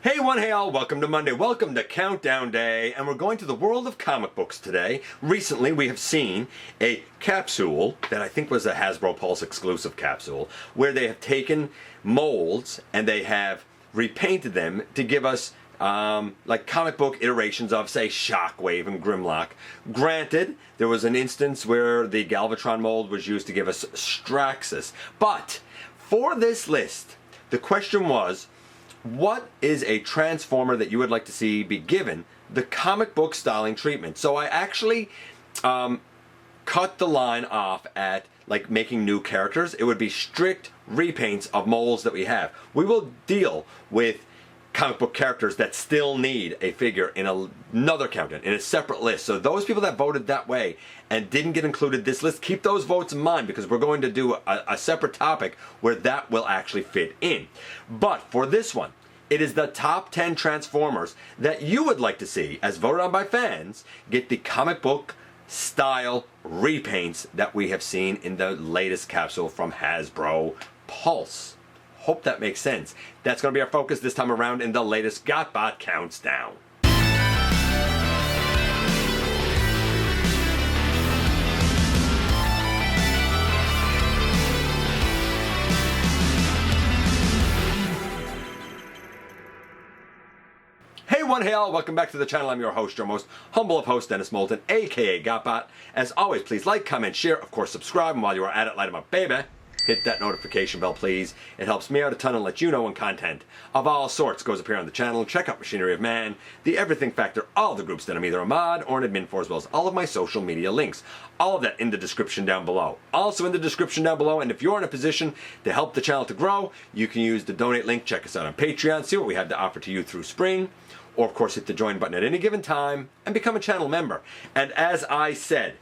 Hey one, hey all, welcome to Monday, welcome to Countdown Day, and we're going to the world of comic books today. Recently we have seen a capsule that I think was a Hasbro Pulse exclusive capsule, where they have taken molds and they have repainted them to give us like comic book iterations of, say, Shockwave and Grimlock. Granted, there was an instance where the Galvatron mold was used to give us Straxus, but for this list, the question was, what is a transformer that you would like to see be given the comic book styling treatment? So I actually cut the line off at like making new characters. It would be strict repaints of molds that we have. We will deal with comic book characters that still need a figure in another countdown, in a separate list. So those people that voted that way and didn't get included in this list, keep those votes in mind, because we're going to do a separate topic where that will actually fit in. But for this one, it is the top 10 Transformers that you would like to see, as voted on by fans, get the comic book style repaints that we have seen in the latest capsule from Hasbro Pulse. Hope that makes sense. That's going to be our focus this time around in the latest GotBot Counts Down. Hey one, hey all, welcome back to the channel. I'm your host, your most humble of hosts, Dennis Moulton, aka GotBot. As always, please like, comment, share, of course subscribe, and while you are at it, light 'em up, baby. Hit that notification bell, please. It helps me out a ton and let you know when content of all sorts goes up here on the channel. Check out Machinery of Man, The Everything Factor, all the groups that I'm either a mod or an admin for, as well as all of my social media links. All of that in the description down below. Also in the description down below, and if you're in a position to help the channel to grow, you can use the donate link. Check us out on Patreon, see what we have to offer to you through spring. Or of course hit the join button at any given time and become a channel member. And as I said,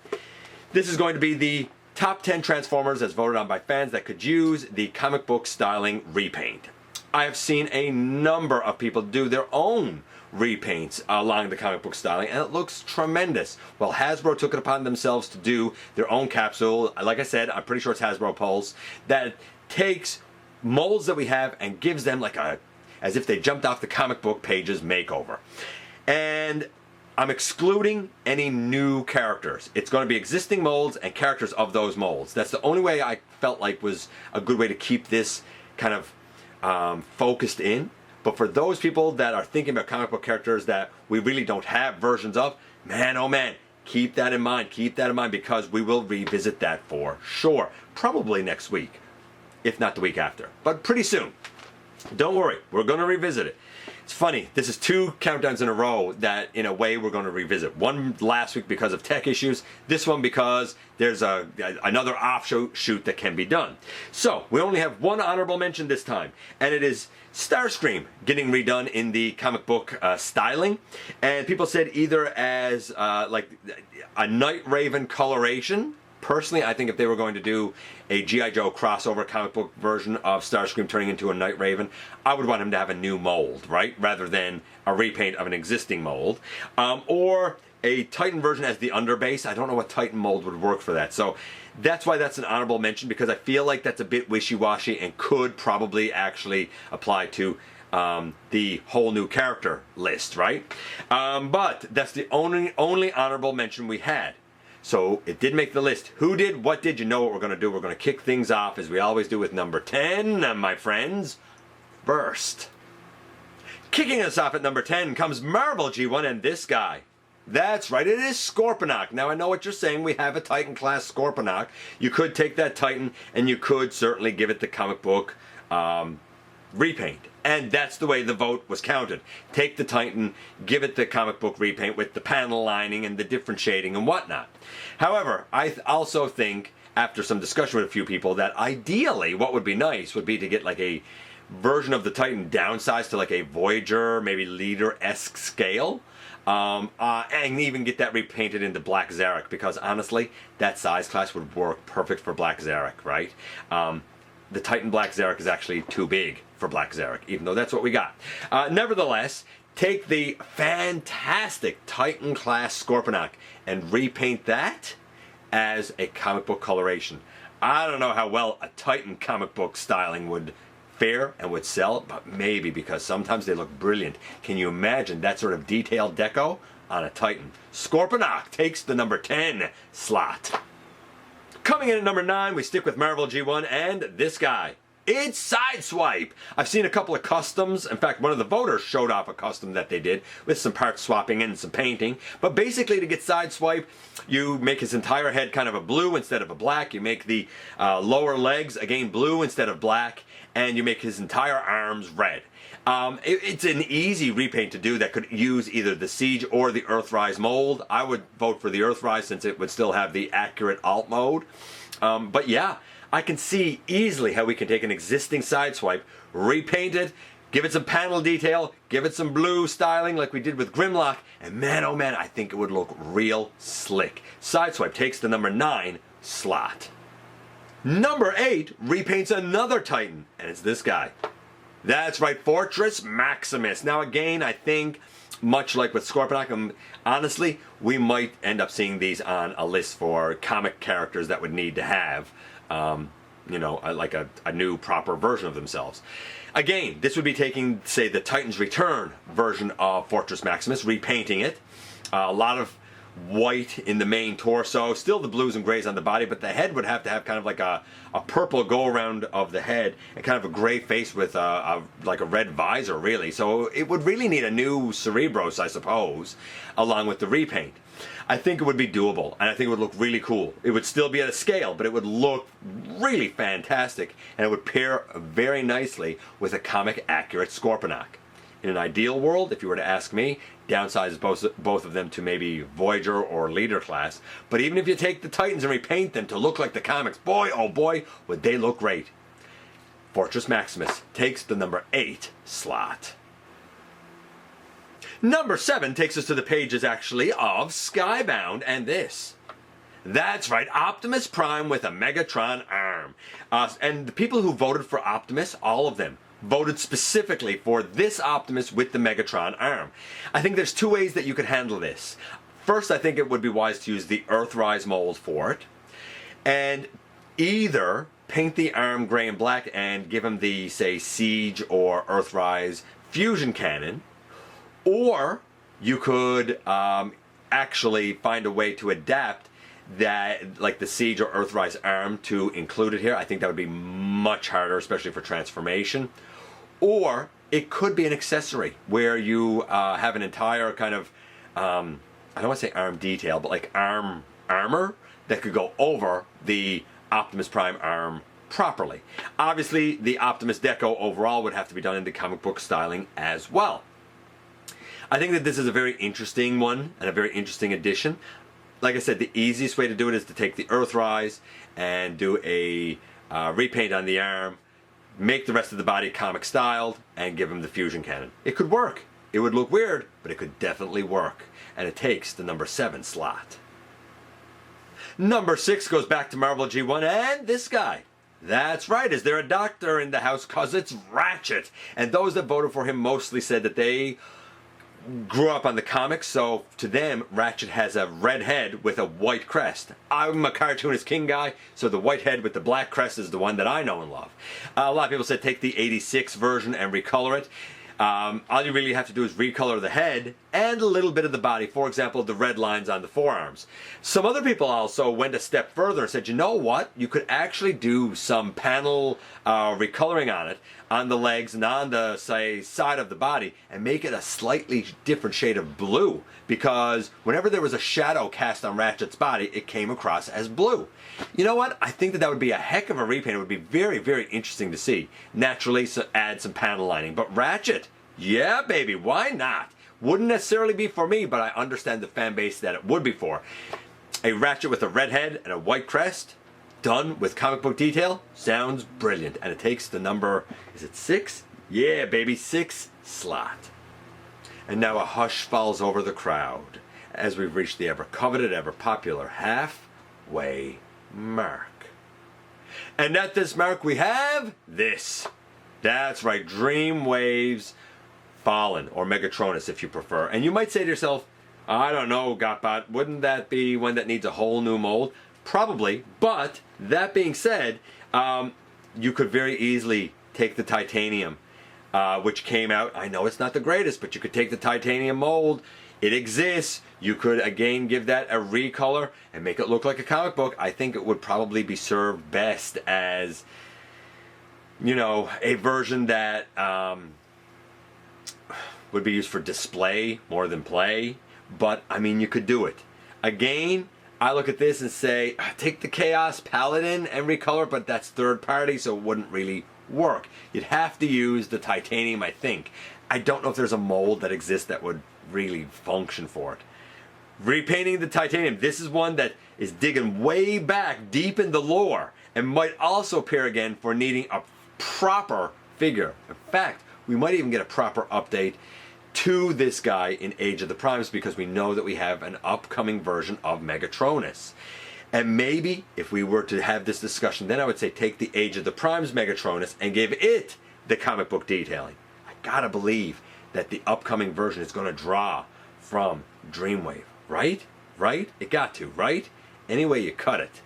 this is going to be the top 10 Transformers as voted on by fans that could use the comic book styling repaint. I have seen a number of people do their own repaints along the comic book styling, and it looks tremendous. Well, Hasbro took it upon themselves to do their own capsule. Like I said, I'm pretty sure it's Hasbro Pulse, that takes molds that we have and gives them like as if they jumped off the comic book pages makeover. And I'm excluding any new characters. It's going to be existing molds and characters of those molds. That's the only way I felt like was a good way to keep this kind of focused in. But for those people that are thinking about comic book characters that we really don't have versions of, man, oh man, keep that in mind. Keep that in mind, because we will revisit that for sure. Probably next week, if not the week after. But pretty soon. Don't worry, we're going to revisit it. It's funny, this is 2 countdowns in a row that in a way we're going to revisit. One last week because of tech issues, this one because there's another offshoot that can be done. So, we only have one honorable mention this time, and it is Starscream getting redone in the comic book styling. And people said either as like a Night Raven coloration. Personally, I think if they were going to do a G.I. Joe crossover comic book version of Starscream turning into a Night Raven, I would want him to have a new mold, right? Rather than a repaint of an existing mold. Or a Titan version as the underbase. I don't know what Titan mold would work for that. So that's why that's an honorable mention, because I feel like that's a bit wishy-washy and could probably actually apply to the whole new character list, right? But that's the only honorable mention we had. So it did make the list. Who did? What did? You know what we're going to do. We're going to kick things off as we always do with number 10, my friends. First. Kicking us off at number 10 comes Marvel G1 and this guy. That's right, it is Scorponok. Now I know what you're saying. We have a Titan class Scorponok. You could take that Titan and you could certainly give it the comic book repaint. And that's the way the vote was counted. Take the Titan, give it the comic book repaint with the panel lining and the different shading and whatnot. However, I also think, after some discussion with a few people, that ideally what would be nice would be to get like a version of the Titan downsized to like a Voyager, maybe Leader-esque scale. And even get that repainted into Black Zarak, because honestly, that size class would work perfect for Black Zarak, right? The Titan Black Zarak is actually too big for Black Zarak, even though that's what we got. Nevertheless, take the fantastic Titan class Scorponok and repaint that as a comic book coloration. I don't know how well a Titan comic book styling would fair and would sell, but maybe because sometimes they look brilliant. Can you imagine that sort of detailed deco on a Titan? Scorponok takes the number 10 slot. Coming in at number 9, we stick with Marvel G1 and this guy. It's Sideswipe. I've seen a couple of customs. In fact, one of the voters showed off a custom that they did with some part swapping and some painting. But basically, to get Sideswipe, you make his entire head kind of a blue instead of a black. You make the lower legs, again, blue instead of black. And you make his entire arms red. It's an easy repaint to do that could use either the Siege or the Earthrise mold. I would vote for the Earthrise since it would still have the accurate alt mode. But yeah, I can see easily how we can take an existing Sideswipe, repaint it, give it some panel detail, give it some blue styling like we did with Grimlock, and man oh man, I think it would look real slick. Sideswipe takes the number 9 slot. Number 8 repaints another Titan, and it's this guy. That's right, Fortress Maximus. Now again, I think, much like with Scorponok, honestly, we might end up seeing these on a list for comic characters that would need to have, you know, like a new proper version of themselves. Again, this would be taking, say, the Titans Return version of Fortress Maximus, repainting it. A lot of white in the main torso, still the blues and grays on the body, but the head would have to have kind of like a purple go around of the head and kind of a gray face with like a red visor, really. So it would really need a new Cerebros, I suppose, along with the repaint. I think it would be doable, and I think it would look really cool. It would still be at a scale, but it would look really fantastic, and it would pair very nicely with a comic accurate Scorponok. In an ideal world, if you were to ask me, downsize both of them to maybe Voyager or Leader class. But even if you take the Titans and repaint them to look like the comics, boy, oh boy, would they look great. Fortress Maximus takes the number 8 slot. Number 7 takes us to the pages, actually, of Skybound, and this. That's right, Optimus Prime with a Megatron arm. And the people who voted for Optimus, all of them, voted specifically for this Optimus with the Megatron arm. I think there's 2 ways that you could handle this. First, I think it would be wise to use the Earthrise mold for it, and either paint the arm gray and black and give him the, say, Siege or Earthrise fusion cannon, or you could actually find a way to adapt that, like the Siege or Earthrise arm, to include it here. I think that would be much harder, especially for transformation. Or it could be an accessory where you have an entire kind of, I don't want to say arm detail, but like armor that could go over the Optimus Prime arm properly. Obviously, the Optimus deco overall would have to be done in the comic book styling as well. I think that this is a very interesting one and a very interesting addition. Like I said, the easiest way to do it is to take the Earthrise and do a repaint on the arm, make the rest of the body comic styled, and give him the fusion cannon. It could work. It would look weird, but it could definitely work. And it takes the number 7 slot. Number 6 goes back to Marvel G1 and this guy. That's right, is there a doctor in the house? 'Cause it's Ratchet. And those that voted for him mostly said that they grew up on the comics, so to them, Ratchet has a red head with a white crest. I'm a cartoonist king guy, so the white head with the black crest is the one that I know and love. A lot of people said take the 86 version and recolor it. All you really have to do is recolor the head and a little bit of the body. For example, the red lines on the forearms. Some other people also went a step further and said, you know what? You could actually do some panel recoloring on it, on the legs and on the, say, side of the body, and make it a slightly different shade of blue. Because whenever there was a shadow cast on Ratchet's body, it came across as blue. You know what? I think that would be a heck of a repaint. It would be very, very interesting to see. Naturally, so add some panel lining. But Ratchet, yeah, baby, why not? Wouldn't necessarily be for me, but I understand the fan base that it would be for. A Ratchet with a red head and a white crest, done with comic book detail, sounds brilliant. And it takes the number, is it 6? Yeah, baby, 6 slot. And now a hush falls over the crowd as we've reached the ever-coveted, ever-popular halfway mark. And at this mark we have this. That's right, Dreamwave's Fallen, or Megatronus if you prefer. And you might say to yourself, I don't know, GotBot, wouldn't that be one that needs a whole new mold? Probably, but that being said, you could very easily take the titanium, which came out. I know it's not the greatest, but you could take the titanium mold. It exists. You could again give that a recolor and make it look like a comic book. I think it would probably be served best as, you know, a version that would be used for display more than play. But I mean, you could do it. Again, I look at this and say, take the Chaos Paladin and recolor, but that's third party, so it wouldn't really work. You'd have to use the titanium, I think. I don't know if there's a mold that exists that would really function for it. Repainting the titanium. This is one that is digging way back deep in the lore and might also appear again for needing a proper figure. In fact, we might even get a proper update to this guy in Age of the Primes, because we know that we have an upcoming version of Megatronus. And maybe if we were to have this discussion, then I would say take the Age of the Primes Megatronus and give it the comic book detailing. I gotta believe that the upcoming version is gonna draw from Dreamwave, right? Right? It got to, right? Any way you cut it,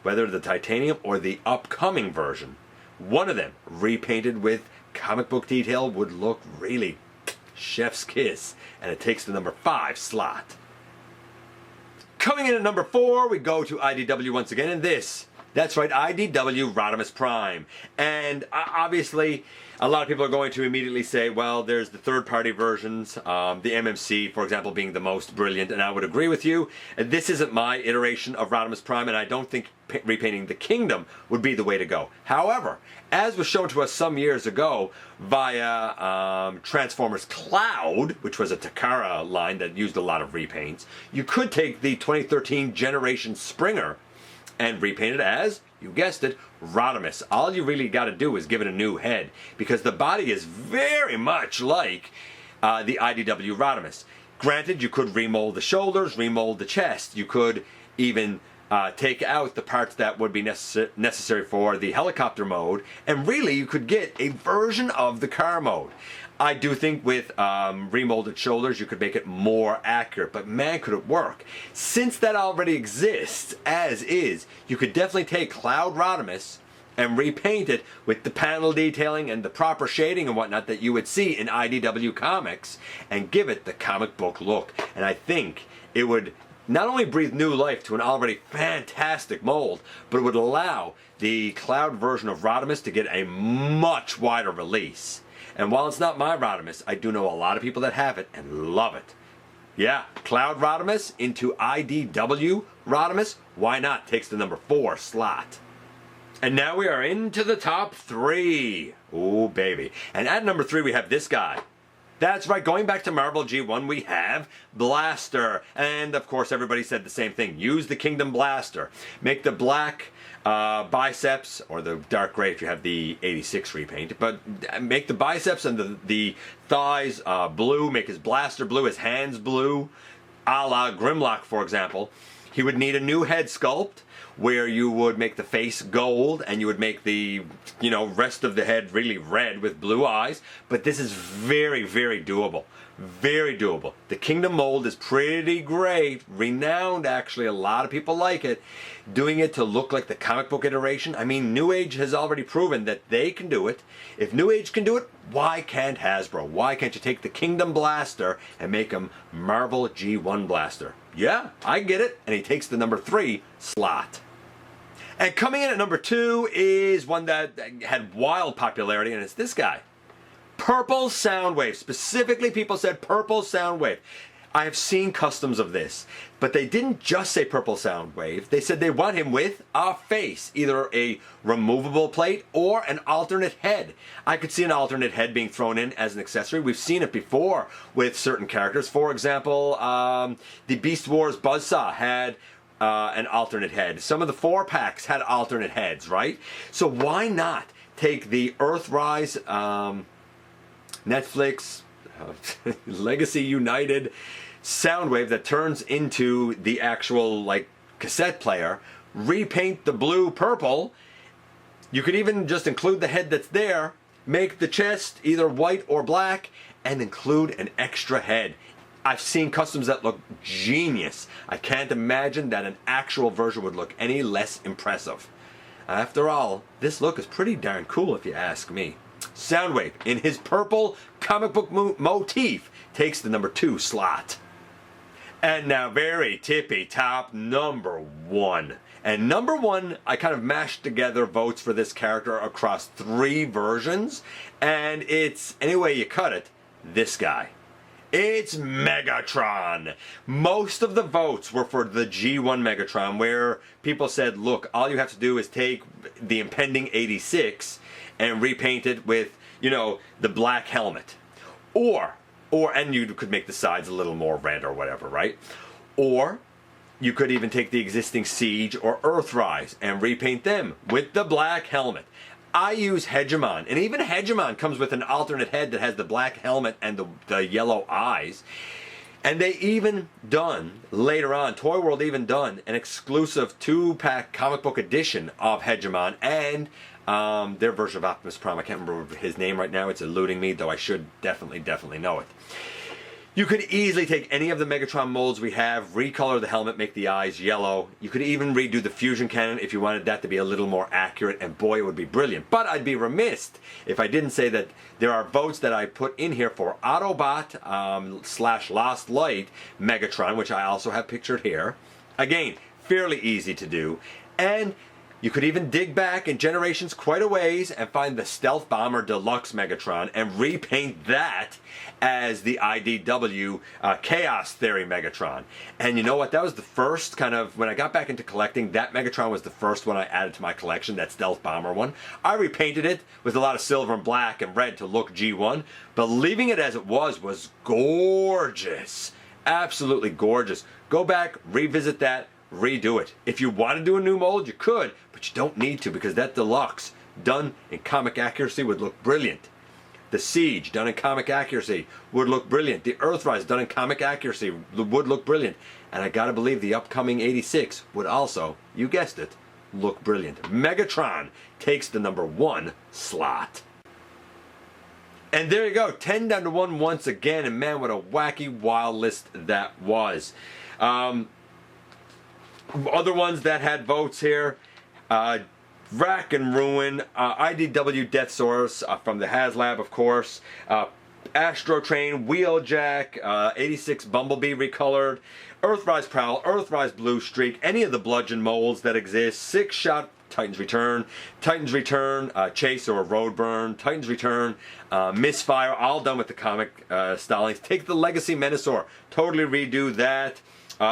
whether the titanium or the upcoming version, one of them repainted with comic book detail would look really chef's kiss, and it takes the number 5 slot. Coming in at number 4, we go to IDW once again, and that's right, IDW Optimus Prime. And obviously, a lot of people are going to immediately say, well, there's the third-party versions, the MMC, for example, being the most brilliant, and I would agree with you. This isn't my iteration of Optimus Prime, and I don't think repainting the Kingdom would be the way to go. However, as was shown to us some years ago via Transformers Cloud, which was a Takara line that used a lot of repaints, you could take the 2013 Generation Springer and repaint it as, you guessed it, Optimus. All you really got to do is give it a new head, because the body is very much like the IDW Optimus. Granted, you could remold the shoulders, remold the chest. You could even take out the parts that would be necessary for the helicopter mode, and really you could get a version of the car mode. I do think with remolded shoulders you could make it more accurate, but man, could it work. Since that already exists as is, you could definitely take Cloud Optimus and repaint it with the panel detailing and the proper shading and whatnot that you would see in IDW comics and give it the comic book look. And I think it would not only breathe new life to an already fantastic mold, but it would allow the Cloud version of Optimus to get a much wider release. And while it's not my Optimus, I do know a lot of people that have it and love it. Yeah, Cloud Optimus into IDW Optimus, why not? Takes the number 4 slot. And now we are into the top 3. Ooh, baby. And at number 3 we have this guy. That's right, going back to Marvel G1, we have Blaster. And of course, everybody said the same thing. Use the Kingdom Blaster. Make the black biceps, or the dark gray if you have the 86 repaint, but make the biceps and the thighs blue, make his blaster blue, his hands blue, a la Grimlock, for example. He would need a new head sculpt, where you would make the face gold and you would make the, you know, rest of the head really red with blue eyes. But this is very, very doable. Very doable. The Kingdom mold is pretty great. Renowned, actually. A lot of people like it. Doing it to look like the comic book iteration. I mean, New Age has already proven that they can do it. If New Age can do it, why can't Hasbro? Why can't you take the Kingdom Blaster and make him Marvel G1 Blaster? Yeah, I get it. And he takes the number 3 slot. And coming in at number 2 is one that had wild popularity, and it's this guy. Purple Soundwave. Specifically, people said Purple Soundwave. I have seen customs of this, but they didn't just say Purple Soundwave. They said they want him with a face, either a removable plate or an alternate head. I could see an alternate head being thrown in as an accessory. We've seen it before with certain characters. For example, the Beast Wars Buzzsaw had an alternate head. Some of the 4-packs had alternate heads, right? So why not take the Earthrise, Netflix, Legacy United Soundwave that turns into the actual like cassette player, repaint the blue purple. You could even just include the head that's there, make the chest either white or black, and include an extra head. I've seen customs that look genius. I can't imagine that an actual version would look any less impressive. After all, this look is pretty darn cool if you ask me. Soundwave, in his purple comic book motif, takes the number 2 slot. And now very tippy top number 1. And number 1, I kind of mashed together votes for this character across 3 versions. And it's, any way you cut it, this guy. It's Megatron. Most of the votes were for the G1 Megatron, where people said, look, all you have to do is take the impending 86 and repaint it with, you know, the black helmet. And you could make the sides a little more red or whatever, right? Or you could even take the existing Siege or Earthrise and repaint them with the black helmet. I use Hegemon, and even Hegemon comes with an alternate head that has the black helmet and the yellow eyes. And they even done, later on, Toy World even done an exclusive 2-pack comic book edition of Hegemon and their version of Optimus Prime. I can't remember his name right now, it's eluding me, though I should definitely know it. You could easily take any of the Megatron molds we have, recolor the helmet, make the eyes yellow. You could even redo the fusion cannon if you wanted that to be a little more accurate, and boy, it would be brilliant. But I'd be remiss if I didn't say that there are votes that I put in here for Autobot / Lost Light Megatron, which I also have pictured here. Again, fairly easy to do. And you could even dig back in Generations quite a ways and find the Stealth Bomber Deluxe Megatron and repaint that as the IDW Chaos Theory Megatron. And you know what? That was the first kind of, when I got back into collecting, that Megatron was the first one I added to my collection, that Stealth Bomber one. I repainted it with a lot of silver and black and red to look G1, but leaving it as it was gorgeous. Absolutely gorgeous. Go back, revisit that, redo it. If you want to do a new mold, you could, but you don't need to, because that Deluxe, done in comic accuracy, would look brilliant. The Siege, done in comic accuracy, would look brilliant. The Earthrise, done in comic accuracy, would look brilliant. And I gotta believe the upcoming 86 would also, you guessed it, look brilliant. Megatron takes the number 1 slot. And there you go, 10 down to 1 once again, and man, what a wacky, wild list that was. Other ones that had votes here, Rack and Ruin, IDW Death Source from the HasLab, of course, Astro Train, Wheeljack, 86 Bumblebee recolored, Earthrise Prowl, Earthrise Blue Streak, any of the Bludgeon molds that exist, 6-shot Titans Return, Chase or Roadburn, Titans Return, Misfire, all done with the comic stylings. Take the Legacy Menasor, totally redo that.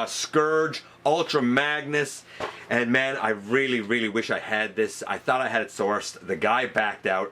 Scourge, Ultra Magnus, and man, I really wish I had this. I thought I had it sourced. The guy backed out.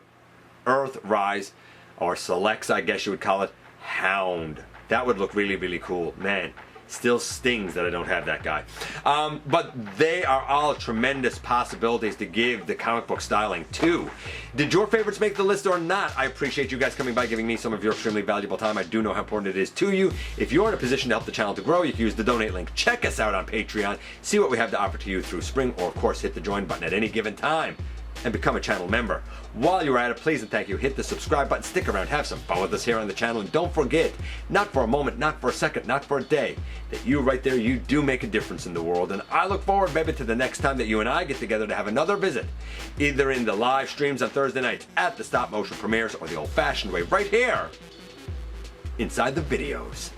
Earthrise, or Selects, I guess you would call it, Hound. That would look really cool. Man, still stings that I don't have that guy. But they are all tremendous possibilities to give the comic book styling to. Did your favorites make the list or not? I appreciate you guys coming by, giving me some of your extremely valuable time. I do know how important it is to you. If you're in a position to help the channel to grow, you can use the donate link. Check us out on Patreon. See what we have to offer to you through Spring, or of course hit the join button at any given time and become a channel member. While you're at it, please and thank you, hit the subscribe button, stick around, have some fun with us here on the channel, and don't forget, not for a moment, not for a second, not for a day, that you right there, you do make a difference in the world. And I look forward, baby, to the next time that you and I get together to have another visit, either in the live streams on Thursday nights, at the stop motion premieres, or the old-fashioned way right here inside the videos.